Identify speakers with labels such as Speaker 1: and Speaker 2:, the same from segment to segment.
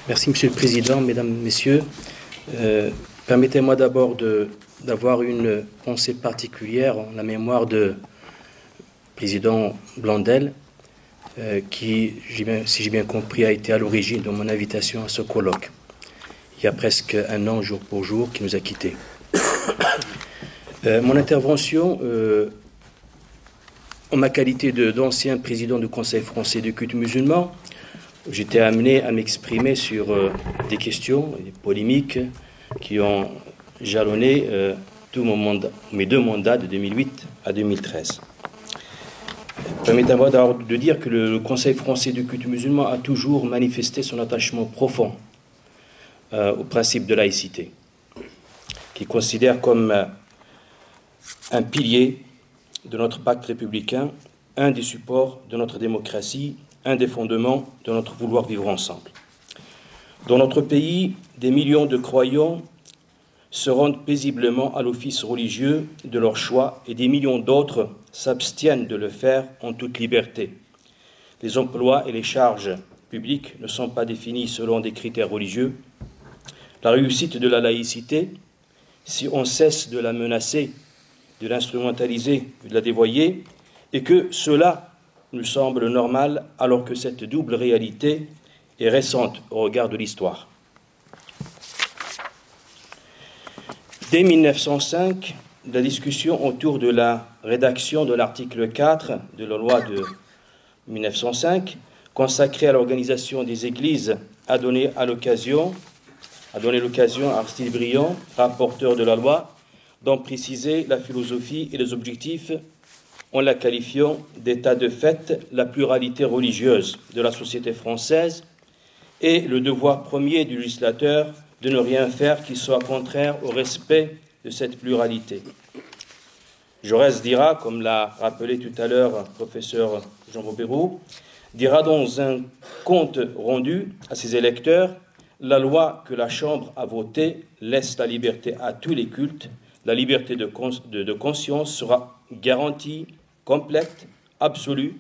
Speaker 1: Merci, Monsieur le Président, Mesdames, Messieurs. Permettez-moi d'abord d'avoir une pensée particulière en la mémoire du président Blondel, qui, si j'ai bien compris, a été à l'origine de mon invitation à ce colloque, il y a presque un an, jour pour jour, qui nous a quittés. Mon intervention, en ma qualité d'ancien président du Conseil français du culte musulman, j'étais amené à m'exprimer sur des questions, des polémiques qui ont jalonné mes deux mandats de 2008 à 2013. Permettez-moi de dire que le Conseil français du culte musulman a toujours manifesté son attachement profond au principe de laïcité, qu'il considère comme un pilier de notre pacte républicain, un des supports de notre démocratie, un des fondements de notre vouloir vivre ensemble. Dans notre pays, des millions de croyants se rendent paisiblement à l'office religieux de leur choix et des millions d'autres s'abstiennent de le faire en toute liberté. Les emplois et les charges publiques ne sont pas définis selon des critères religieux. La réussite de la laïcité, si on cesse de la menacer, de l'instrumentaliser, de la dévoyer, et que cela nous semble normal alors que cette double réalité est récente au regard de l'histoire. Dès 1905, la discussion autour de la rédaction de l'article 4 de la loi de 1905, consacrée à l'organisation des églises, a donné l'occasion à Aristide Briand, rapporteur de la loi, d'en préciser la philosophie et les objectifs en la qualifiant d'état de fait la pluralité religieuse de la société française et le devoir premier du législateur de ne rien faire qui soit contraire au respect de cette pluralité. Jaurès dira, comme l'a rappelé tout à l'heure le professeur Jean Bobéroux, dira dans un compte rendu à ses électeurs, la loi que la Chambre a votée laisse la liberté à tous les cultes, la liberté de conscience sera garantie, complète, absolue.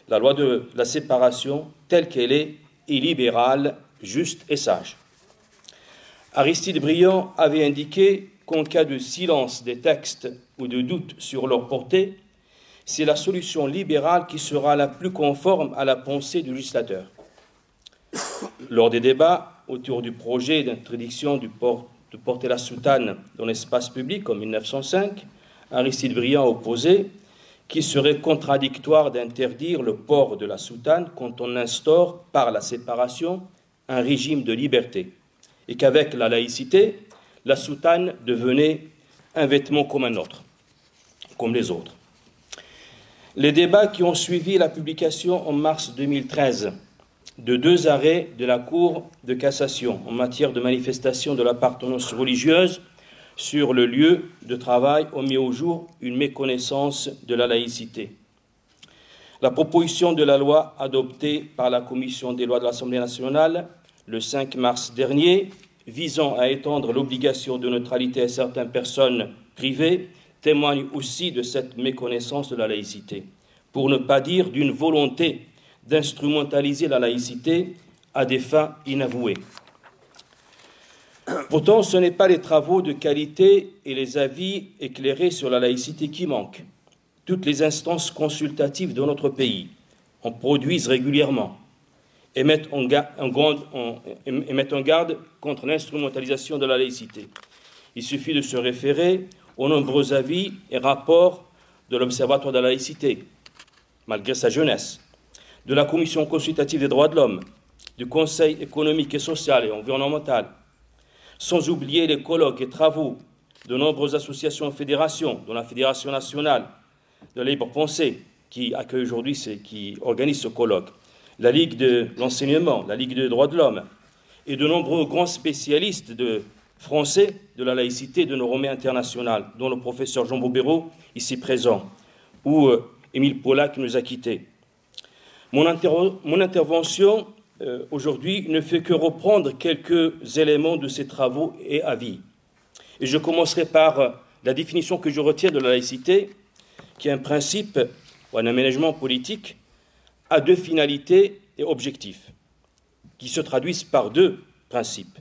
Speaker 1: La loi de la séparation, telle qu'elle est libérale, juste et sage. Aristide Briand avait indiqué qu'en cas de silence des textes ou de doute sur leur portée, c'est la solution libérale qui sera la plus conforme à la pensée du législateur. Lors des débats autour du projet d'interdiction de porter la soutane dans l'espace public en 1905, Aristide Briand opposait qu'il serait contradictoire d'interdire le port de la soutane quand on instaure par la séparation un régime de liberté et qu'avec la laïcité, la soutane devenait un vêtement comme un autre, comme les autres. Les débats qui ont suivi la publication en mars 2013 de deux arrêts de la Cour de cassation en matière de manifestation de l'appartenance religieuse sur le lieu de travail ont mis au jour une méconnaissance de la laïcité. La proposition de la loi adoptée par la Commission des lois de l'Assemblée nationale le 5 mars dernier, visant à étendre l'obligation de neutralité à certaines personnes privées, témoigne aussi de cette méconnaissance de la laïcité, pour ne pas dire d'une volonté d'instrumentaliser la laïcité à des fins inavouées. Pourtant, ce n'est pas les travaux de qualité et les avis éclairés sur la laïcité qui manquent. Toutes les instances consultatives de notre pays en produisent régulièrement et mettent en garde contre l'instrumentalisation de la laïcité. Il suffit de se référer aux nombreux avis et rapports de l'Observatoire de la laïcité, malgré sa jeunesse, de la Commission consultative des droits de l'homme, du Conseil économique et social et environnemental, sans oublier les colloques et travaux de nombreuses associations et fédérations, dont la Fédération nationale de la libre pensée, qui accueille aujourd'hui, qui organise ce colloque, la Ligue de l'enseignement, la Ligue des droits de l'homme, et de nombreux grands spécialistes français de la laïcité de nos renommées internationales, dont le professeur Jean Bobéroux, ici présent, ou Émile Paula, qui nous a quittés. Mon intervention aujourd'hui ne fait que reprendre quelques éléments de ces travaux et avis. Et je commencerai par la définition que je retiens de la laïcité, qui est un principe ou un aménagement politique à deux finalités et objectifs, qui se traduisent par deux principes.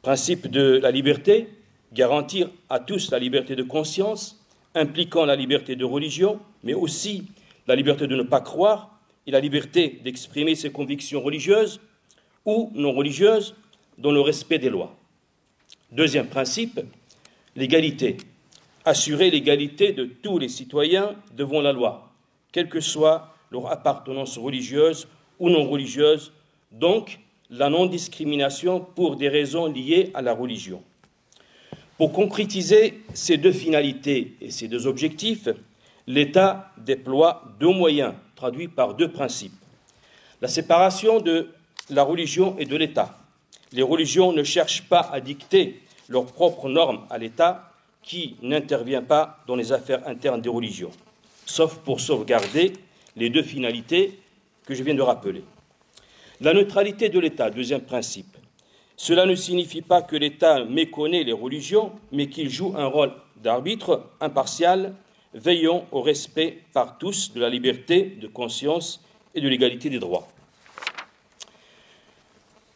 Speaker 1: Principe de la liberté, garantir à tous la liberté de conscience, impliquant la liberté de religion, mais aussi la liberté de ne pas croire et la liberté d'exprimer ses convictions religieuses ou non religieuses dans le respect des lois. Deuxième principe, l'égalité. Assurer l'égalité de tous les citoyens devant la loi, quelle que soit leur appartenance religieuse ou non religieuse, donc la non-discrimination pour des raisons liées à la religion. Pour concrétiser ces deux finalités et ces deux objectifs, l'État déploie deux moyens traduits par deux principes. La séparation de la religion et de l'État. Les religions ne cherchent pas à dicter leurs propres normes à l'État qui n'intervient pas dans les affaires internes des religions, sauf pour sauvegarder les deux finalités que je viens de rappeler. La neutralité de l'État, deuxième principe. Cela ne signifie pas que l'État méconnaît les religions, mais qu'il joue un rôle d'arbitre impartial, veillant au respect par tous de la liberté de conscience et de l'égalité des droits.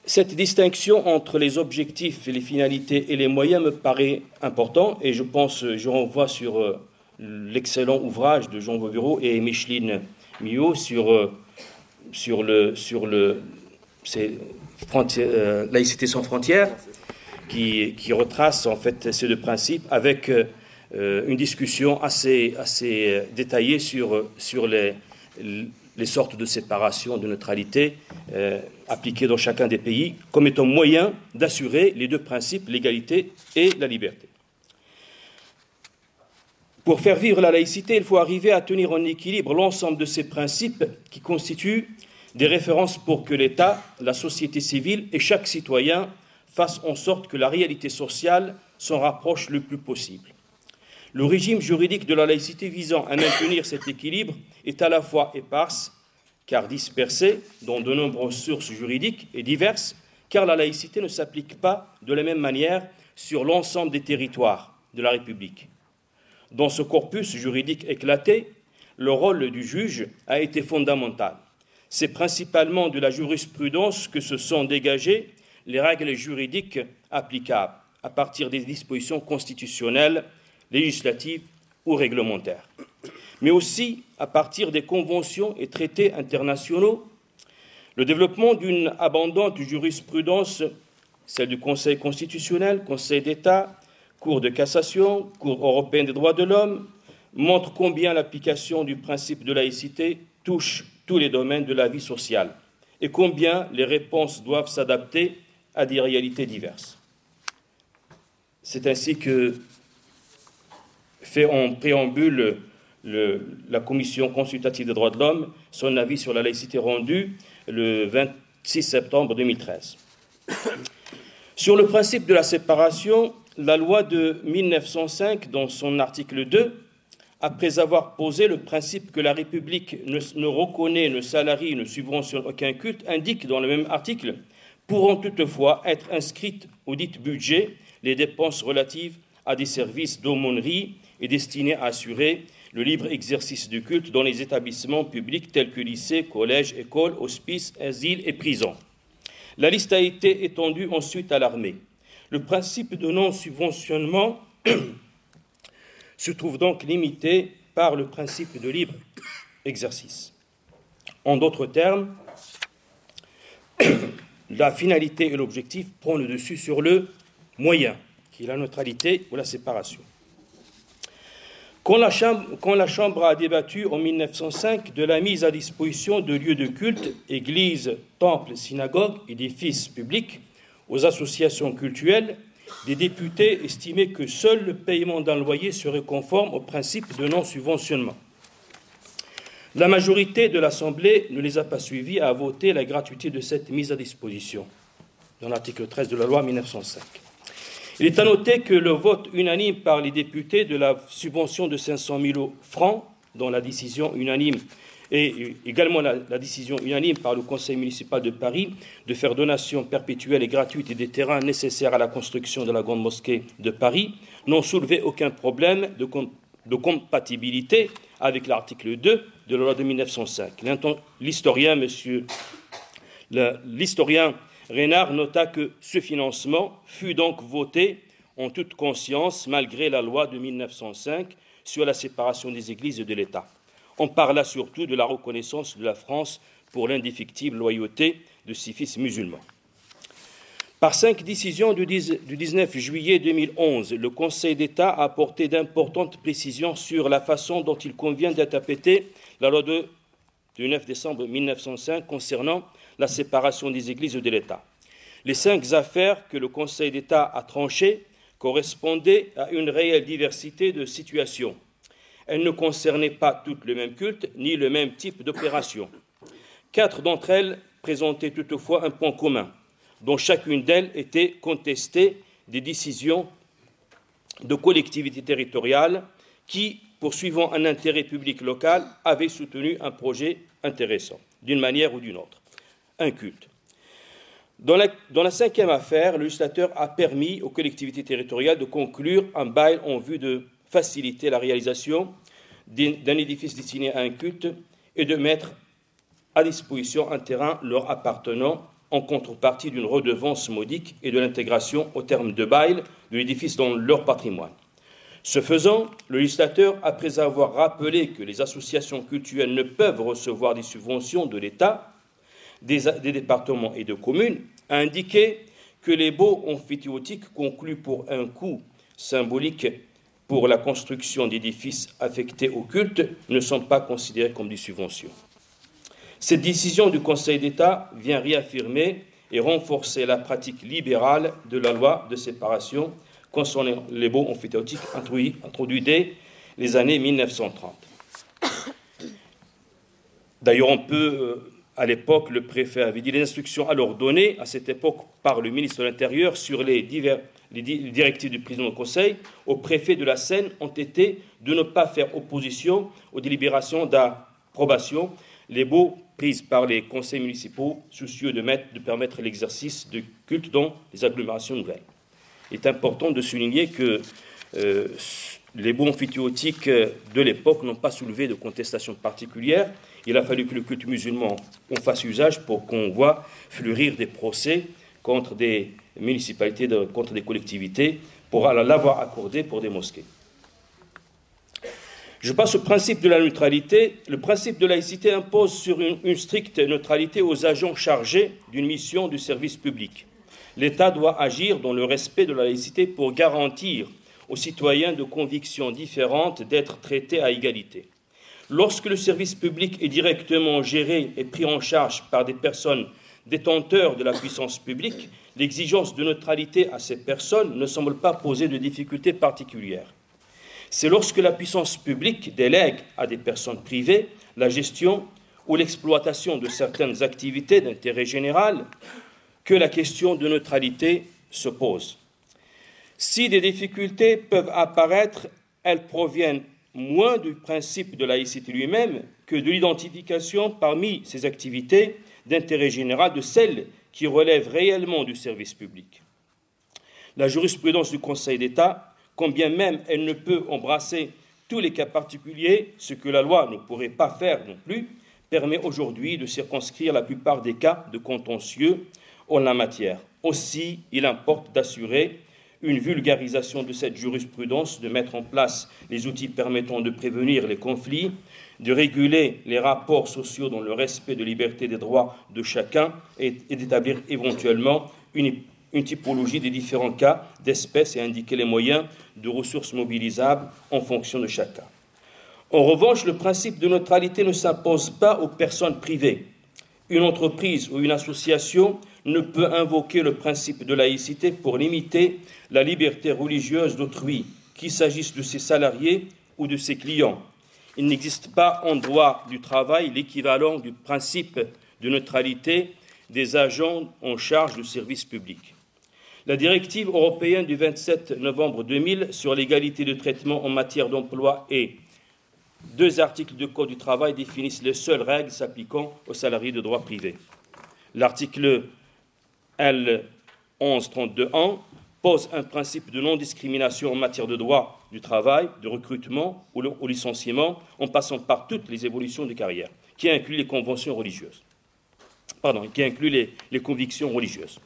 Speaker 1: Cette distinction entre les objectifs et les finalités et les moyens me paraît important et je renvoie sur l'excellent ouvrage de Jean Boburo et Micheline Millot sur laïcité sans frontières, qui retrace en fait ces deux principes avec une discussion assez détaillée sur les sortes de séparation, de neutralité appliquées dans chacun des pays comme étant moyen d'assurer les deux principes, l'égalité et la liberté. Pour faire vivre la laïcité, il faut arriver à tenir en équilibre l'ensemble de ces principes qui constituent des références pour que l'État, la société civile et chaque citoyen fassent en sorte que la réalité sociale s'en rapproche le plus possible. Le régime juridique de la laïcité visant à maintenir cet équilibre est à la fois éparse, car dispersé dans de nombreuses sources juridiques et diverses, car la laïcité ne s'applique pas de la même manière sur l'ensemble des territoires de la République. Dans ce corpus juridique éclaté, le rôle du juge a été fondamental. C'est principalement de la jurisprudence que se sont dégagées les règles juridiques applicables à partir des dispositions constitutionnelles, législatives ou réglementaires, mais aussi à partir des conventions et traités internationaux. Le développement d'une abondante jurisprudence, celle du Conseil constitutionnel, Conseil d'État, Cour de cassation, Cour européenne des droits de l'homme, montre combien l'application du principe de laïcité touche tous les domaines de la vie sociale et combien les réponses doivent s'adapter à des réalités diverses. C'est ainsi que fait en préambule la Commission consultative des droits de l'homme son avis sur la laïcité rendu le 26 septembre 2013. Sur le principe de la séparation, la loi de 1905, dans son article 2, après avoir posé le principe que la République ne reconnaît, ne salarie, ne subventionne aucun culte, indique dans le même article « pourront toutefois être inscrites au dit budget les dépenses relatives à des services d'aumônerie et destinées à assurer le libre exercice du culte dans les établissements publics tels que lycées, collèges, écoles, hospices, asiles et prisons. » La liste a été étendue ensuite à l'armée. Le principe de non-subventionnement se trouve donc limité par le principe de libre exercice. En d'autres termes, la finalité et l'objectif prennent le dessus sur le moyen, qui est la neutralité ou la séparation. Quand la Chambre a débattu en 1905 de la mise à disposition de lieux de culte, églises, temples, synagogues, édifices publics, aux associations cultuelles, des députés estimaient que seul le paiement d'un loyer serait conforme au principe de non-subventionnement. La majorité de l'Assemblée ne les a pas suivis à voter la gratuité de cette mise à disposition, dans l'article 13 de la loi 1905. Il est à noter que le vote unanime par les députés de la subvention de 500 000 francs, dont la décision unanime et également la décision unanime par le Conseil municipal de Paris de faire donation perpétuelle et gratuite des terrains nécessaires à la construction de la Grande Mosquée de Paris, n'ont soulevé aucun problème de compatibilité avec l'article 2 de la loi de 1905. L'historien Reynard nota que ce financement fut donc voté en toute conscience malgré la loi de 1905 sur la séparation des Églises et de l'État. On parla surtout de la reconnaissance de la France pour l'indéfectible loyauté de ses fils musulmans. Par 5 décisions du 19 juillet 2011, le Conseil d'État a apporté d'importantes précisions sur la façon dont il convient d'interpréter la loi du 9 décembre 1905 concernant la séparation des Églises et de l'État. Les 5 affaires que le Conseil d'État a tranchées correspondaient à une réelle diversité de situations. Elles ne concernaient pas toutes le même culte ni le même type d'opération. 4 d'entre elles présentaient toutefois un point commun, dont chacune d'elles était contestée des décisions de collectivités territoriales qui, poursuivant un intérêt public local, avaient soutenu un projet intéressant, d'une manière ou d'une autre, un culte. Dans la 5e affaire, le législateur a permis aux collectivités territoriales de conclure un bail en vue de faciliter la réalisation d'un édifice destiné à un culte et de mettre à disposition un terrain leur appartenant en contrepartie d'une redevance modique et de l'intégration au terme de bail de l'édifice dans leur patrimoine. Ce faisant, le législateur, après avoir rappelé que les associations cultuelles ne peuvent recevoir des subventions de l'État, des départements et de communes, a indiqué que les baux emphytéotiques conclus pour un coût symbolique pour la construction d'édifices affectés au culte ne sont pas considérés comme des subventions. Cette décision du Conseil d'État vient réaffirmer et renforcer la pratique libérale de la loi de séparation concernant les baux emphytéotiques introduits dès les années 1930. D'ailleurs, à l'époque, le préfet avait dit les instructions alors données à cette époque par le ministre de l'Intérieur sur les directives du président du Conseil au préfet de la Seine ont été de ne pas faire opposition aux délibérations d'approbation, les baux prises par les conseils municipaux soucieux de permettre l'exercice de culte dans les agglomérations nouvelles. Il est important de souligner que les baux emphytéotiques de l'époque n'ont pas soulevé de contestation particulière. Il a fallu que le culte musulman en fasse usage pour qu'on voit fleurir des procès contre des municipalités, contre des collectivités, pour l'avoir accordé pour des mosquées. Je passe au principe de la neutralité. Le principe de laïcité impose sur une stricte neutralité aux agents chargés d'une mission de service public. L'État doit agir dans le respect de la laïcité pour garantir aux citoyens de convictions différentes d'être traités à égalité. Lorsque le service public est directement géré et pris en charge par des personnes détenteurs de la puissance publique, l'exigence de neutralité à ces personnes ne semble pas poser de difficultés particulières. C'est lorsque la puissance publique délègue à des personnes privées la gestion ou l'exploitation de certaines activités d'intérêt général que la question de neutralité se pose. Si des difficultés peuvent apparaître, elles proviennent moins du principe de laïcité lui-même que de l'identification parmi ces activités d'intérêt général de celles qui relèvent réellement du service public. La jurisprudence du Conseil d'État, quand bien même elle ne peut embrasser tous les cas particuliers, ce que la loi ne pourrait pas faire non plus, permet aujourd'hui de circonscrire la plupart des cas de contentieux en la matière. Aussi, il importe d'assurer une vulgarisation de cette jurisprudence, de mettre en place les outils permettant de prévenir les conflits, de réguler les rapports sociaux dans le respect de liberté des droits de chacun et d'établir éventuellement une typologie des différents cas d'espèces et indiquer les moyens de ressources mobilisables en fonction de chaque cas. En revanche, le principe de neutralité ne s'impose pas aux personnes privées. Une entreprise ou une association ne peut invoquer le principe de laïcité pour limiter la liberté religieuse d'autrui, qu'il s'agisse de ses salariés ou de ses clients. Il n'existe pas en droit du travail l'équivalent du principe de neutralité des agents en charge du service public. La directive européenne du 27 novembre 2000 sur l'égalité de traitement en matière d'emploi et 2 articles du Code du travail définissent les seules règles s'appliquant aux salariés de droit privé. L'article L. 1132.1 pose un principe de non-discrimination en matière de droit du travail, de recrutement ou au licenciement, en passant par toutes les évolutions de carrière, qui inclut les conventions religieuses. qui inclut les convictions religieuses.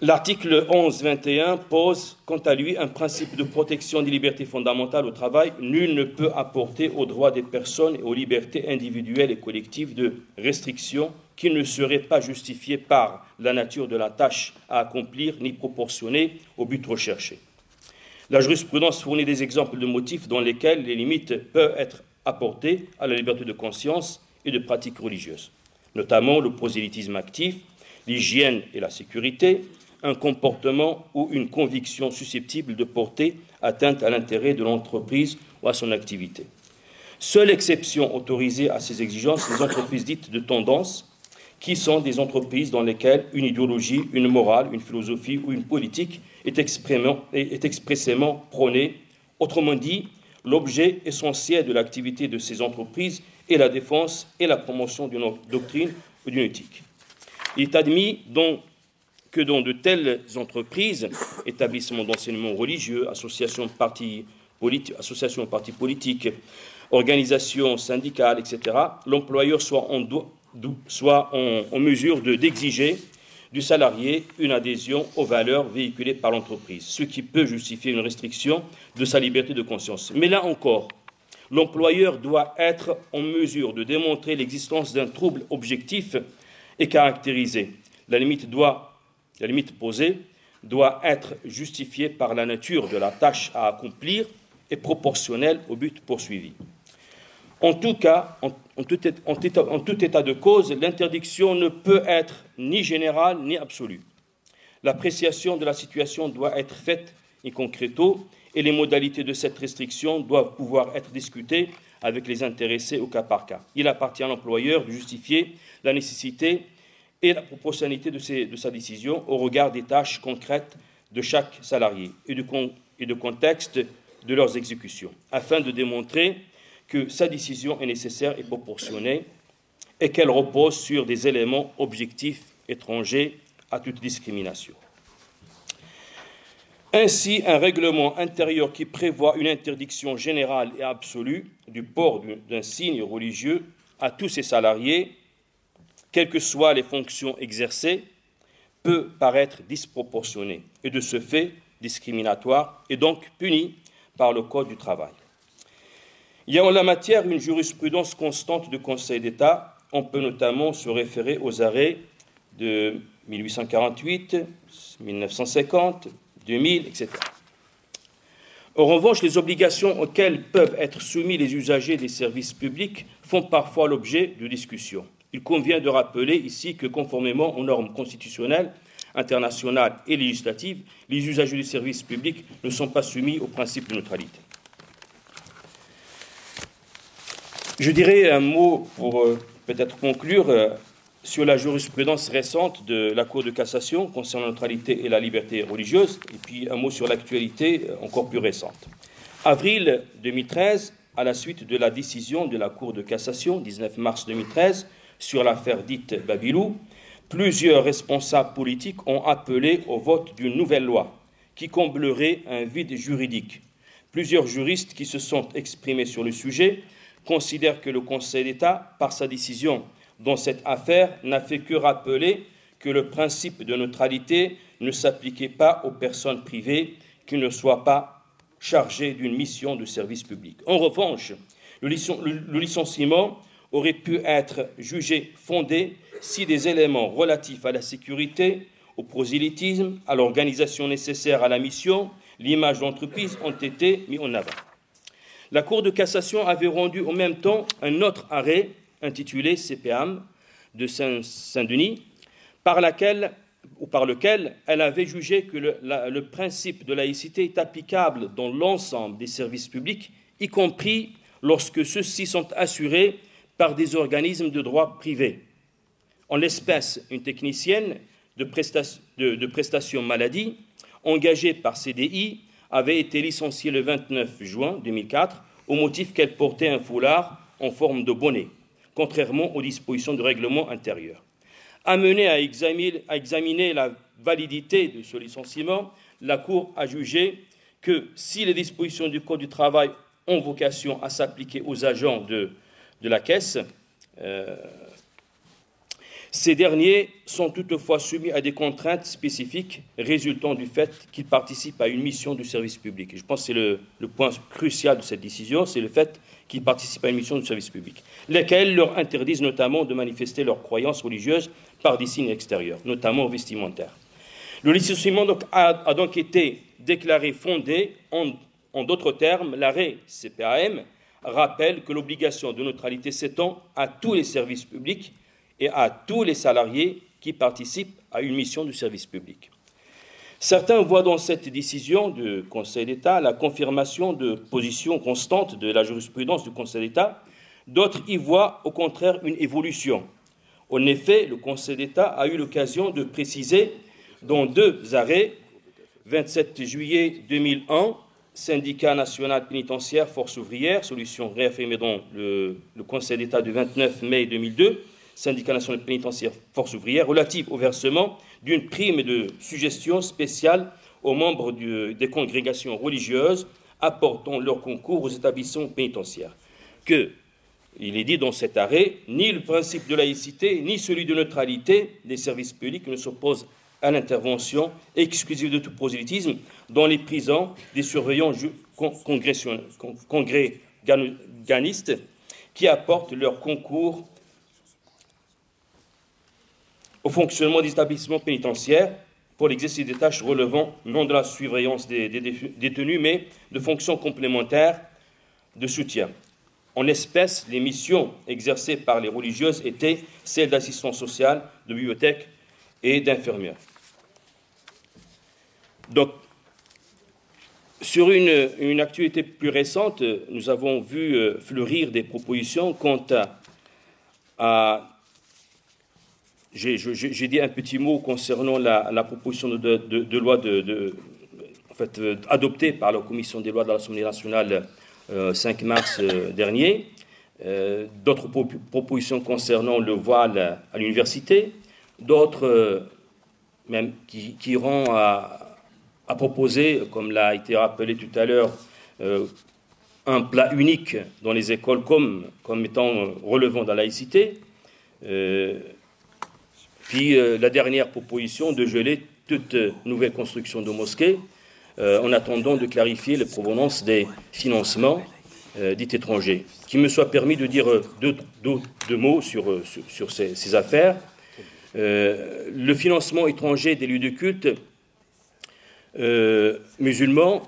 Speaker 1: L'article 11.21 pose, quant à lui, un principe de protection des libertés fondamentales au travail. Nul ne peut apporter aux droits des personnes et aux libertés individuelles et collectives de restrictions qui ne seraient pas justifiées par la nature de la tâche à accomplir ni proportionnées au but recherché. La jurisprudence fournit des exemples de motifs dans lesquels les limites peuvent être apportées à la liberté de conscience et de pratique religieuse, notamment le prosélytisme actif, l'hygiène et la sécurité, un comportement ou une conviction susceptible de porter atteinte à l'intérêt de l'entreprise ou à son activité. Seule exception autorisée à ces exigences, les entreprises dites de tendance, qui sont des entreprises dans lesquelles une idéologie, une morale, une philosophie ou une politique est expressément prônée. Autrement dit, l'objet essentiel de l'activité de ces entreprises est la défense et la promotion d'une doctrine ou d'une éthique. Il est admis que dans de telles entreprises, établissements d'enseignement religieux, associations de partis politiques, organisations syndicales, etc., l'employeur soit en mesure d'exiger du salarié une adhésion aux valeurs véhiculées par l'entreprise, ce qui peut justifier une restriction de sa liberté de conscience. Mais là encore, l'employeur doit être en mesure de démontrer l'existence d'un trouble objectif et caractérisé. La limite posée doit être justifiée par la nature de la tâche à accomplir et proportionnelle au but poursuivi. En tout cas, en tout état de cause, l'interdiction ne peut être ni générale ni absolue. L'appréciation de la situation doit être faite in concreto et les modalités de cette restriction doivent pouvoir être discutées avec les intéressés au cas par cas. Il appartient à l'employeur de justifier la nécessité et la proportionnalité de sa décision au regard des tâches concrètes de chaque salarié et du contexte de leurs exécutions, afin de démontrer que sa décision est nécessaire et proportionnée et qu'elle repose sur des éléments objectifs étrangers à toute discrimination. Ainsi, un règlement intérieur qui prévoit une interdiction générale et absolue du port d'un signe religieux à tous ses salariés, quelles que soient les fonctions exercées, peut paraître disproportionné et de ce fait discriminatoire et donc puni par le Code du travail. Il y a en la matière une jurisprudence constante du Conseil d'État. On peut notamment se référer aux arrêts de 1848, 1950, 2000, etc. En revanche, les obligations auxquelles peuvent être soumis les usagers des services publics font parfois l'objet de discussions. Il convient de rappeler ici que, conformément aux normes constitutionnelles, internationales et législatives, les usagers du service public ne sont pas soumis au principe de neutralité. Je dirais un mot pour peut-être conclure sur la jurisprudence récente de la Cour de cassation concernant la neutralité et la liberté religieuse, et puis un mot sur l'actualité encore plus récente. Avril 2013, à la suite de la décision de la Cour de cassation, 19 mars 2013, sur l'affaire dite Babilou, plusieurs responsables politiques ont appelé au vote d'une nouvelle loi qui comblerait un vide juridique. Plusieurs juristes qui se sont exprimés sur le sujet considèrent que le Conseil d'État, par sa décision dans cette affaire, n'a fait que rappeler que le principe de neutralité ne s'appliquait pas aux personnes privées qui ne soient pas chargées d'une mission de service public. En revanche, le licenciement aurait pu être jugé fondé si des éléments relatifs à la sécurité, au prosélytisme, à l'organisation nécessaire à la mission, l'image d'entreprise ont été mis en avant. La Cour de cassation avait rendu en même temps un autre arrêt intitulé CPAM de Saint-Denis, par lequel elle avait jugé que le principe de laïcité est applicable dans l'ensemble des services publics, y compris lorsque ceux-ci sont assurés par des organismes de droit privé. En l'espèce, une technicienne de prestation maladie, engagée par CDI, avait été licenciée le 29 juin 2004 au motif qu'elle portait un foulard en forme de bonnet, contrairement aux dispositions du règlement intérieur. Amenée à examiner la validité de ce licenciement, la Cour a jugé que si les dispositions du Code du travail ont vocation à s'appliquer aux agents de la Caisse, Ces derniers sont toutefois soumis à des contraintes spécifiques résultant du fait qu'ils participent à une mission de service public. Et je pense que c'est le point crucial de cette décision, c'est le fait qu'ils participent à une mission de service public, lesquelles leur interdisent notamment de manifester leurs croyances religieuses par des signes extérieurs, notamment vestimentaires. Le licenciement a donc été déclaré fondé. En d'autres termes, l'arrêt CPAM rappelle que l'obligation de neutralité s'étend à tous les services publics et à tous les salariés qui participent à une mission de service public. Certains voient dans cette décision du Conseil d'État la confirmation de positions constantes de la jurisprudence du Conseil d'État. D'autres y voient au contraire une évolution. En effet, le Conseil d'État a eu l'occasion de préciser dans 2 arrêts, 27 juillet 2001, Syndicat national pénitentiaire, force ouvrière, solution réaffirmée dans le Conseil d'État du 29 mai 2002, Syndicat national pénitentiaire, force ouvrière, relative au versement d'une prime de suggestion spéciale aux membres des congrégations religieuses apportant leur concours aux établissements pénitentiaires. Il est dit dans cet arrêt, ni le principe de laïcité, ni celui de neutralité des services publics ne s'opposent à l'intervention exclusive de tout prosélytisme dans les prisons des surveillants congréganistes qui apportent leur concours au fonctionnement des établissements pénitentiaires pour l'exercice des tâches relevant non de la surveillance des détenus, mais de fonctions complémentaires de soutien. En espèce, les missions exercées par les religieuses étaient celles d'assistance sociale, de bibliothèque et d'infirmières. Donc, sur une actualité plus récente, nous avons vu fleurir des propositions quant à j'ai dit un petit mot concernant la proposition de loi adoptée par la Commission des lois de l'Assemblée nationale 5 mars dernier. D'autres propositions concernant le voile à l'université, d'autres même qui iront à proposer, comme l'a été rappelé tout à l'heure, un plat unique dans les écoles comme étant relevant de la laïcité. Puis la dernière proposition de geler toute nouvelle construction de mosquées en attendant de clarifier les provenances des financements dits étrangers. Qu'il me soit permis de dire deux mots sur ces affaires. Le financement étranger des lieux de culte musulmans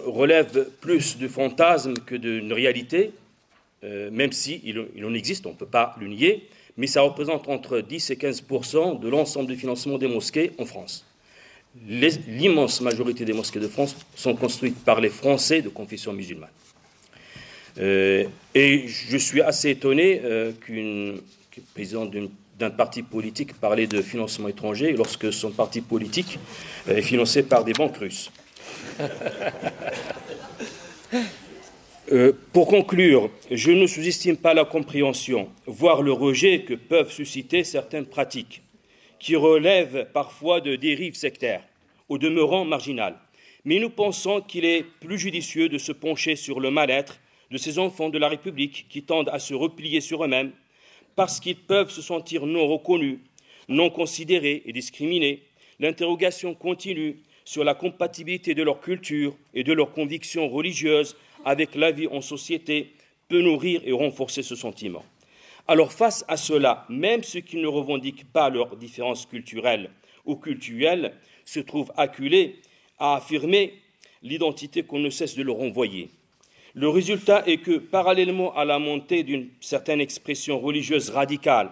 Speaker 1: relève plus de fantasmes que d'une réalité, même s'il en existe, on ne peut pas le nier, mais ça représente entre 10 et 15% de l'ensemble du financement des mosquées en France. L'immense majorité des mosquées de France sont construites par les Français de confession musulmane. Et je suis assez étonné qu'un président d'un parti politique parlait de financement étranger lorsque son parti politique est financé par des banques russes. Pour conclure, je ne sous-estime pas la compréhension, voire le rejet que peuvent susciter certaines pratiques, qui relèvent parfois de dérives sectaires, au demeurant marginales. Mais nous pensons qu'il est plus judicieux de se pencher sur le mal-être de ces enfants de la République qui tendent à se replier sur eux-mêmes parce qu'ils peuvent se sentir non reconnus, non considérés et discriminés. L'interrogation continue sur la compatibilité de leur culture et de leurs convictions religieuses avec la vie en société peut nourrir et renforcer ce sentiment. Alors face à cela, même ceux qui ne revendiquent pas leurs différences culturelles ou cultuelles se trouvent acculés à affirmer l'identité qu'on ne cesse de leur renvoyer. Le résultat est que, parallèlement à la montée d'une certaine expression religieuse radicale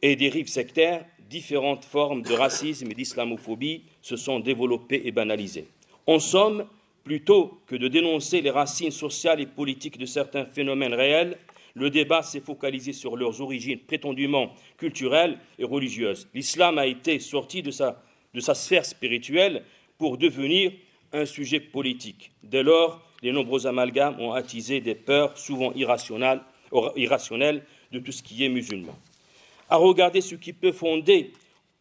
Speaker 1: et des dérives sectaires, différentes formes de racisme et d'islamophobie se sont développées et banalisées. En somme, plutôt que de dénoncer les racines sociales et politiques de certains phénomènes réels, le débat s'est focalisé sur leurs origines prétendument culturelles et religieuses. L'islam a été sorti de sa sphère spirituelle pour devenir un sujet politique. Dès lors, les nombreux amalgames ont attisé des peurs souvent irrationnelles de tout ce qui est musulman. À regarder ce qui peut fonder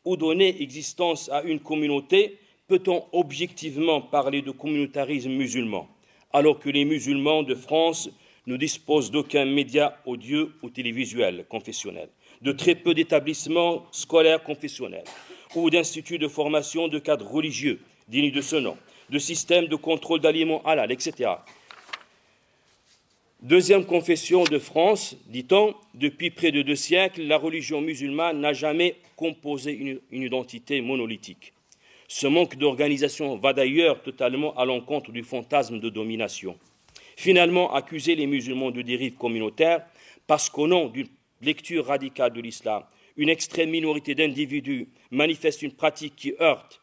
Speaker 1: ou donner existence à une communauté, peut-on objectivement parler de communautarisme musulman, alors que les musulmans de France ne disposent d'aucun média audio ou télévisuel confessionnel, de très peu d'établissements scolaires confessionnels ou d'instituts de formation de cadres religieux dignes de ce nom, de systèmes de contrôle d'aliments halal, etc. Deuxième confession de France, dit-on, depuis près de 2 siècles, la religion musulmane n'a jamais composé une identité monolithique. Ce manque d'organisation va d'ailleurs totalement à l'encontre du fantasme de domination. Finalement, accuser les musulmans de dérive communautaire parce qu'au nom d'une lecture radicale de l'islam, une extrême minorité d'individus manifeste une pratique qui heurte,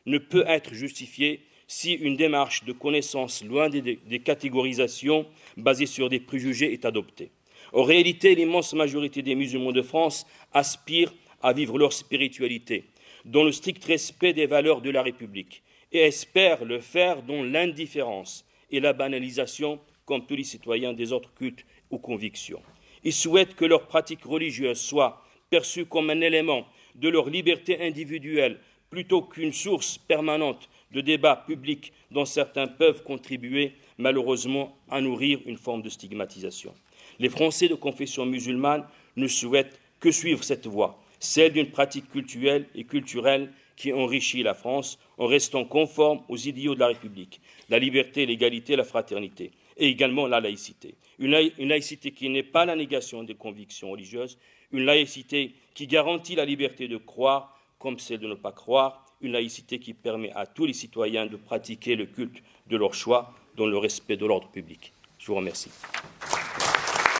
Speaker 1: ne peut être justifié si une démarche de connaissance loin des catégorisations basées sur des préjugés est adoptée. En réalité, l'immense majorité des musulmans de France aspirent à vivre leur spiritualité dans le strict respect des valeurs de la République et espèrent le faire dans l'indifférence et la banalisation, comme tous les citoyens des autres cultes ou convictions. Ils souhaitent que leur pratique religieuse soit perçue comme un élément de leur liberté individuelle plutôt qu'une source permanente de débats publics dont certains peuvent contribuer malheureusement à nourrir une forme de stigmatisation. Les Français de confession musulmane ne souhaitent que suivre cette voie, celle d'une pratique culturelle et culturelle qui enrichit la France en restant conforme aux idéaux de la République, la liberté, l'égalité, la fraternité, et également la laïcité. Une laïcité qui n'est pas la négation des convictions religieuses, une laïcité qui garantit la liberté de croire comme celle de ne pas croire, une laïcité qui permet à tous les citoyens de pratiquer le culte de leur choix dans le respect de l'ordre public. Je vous remercie.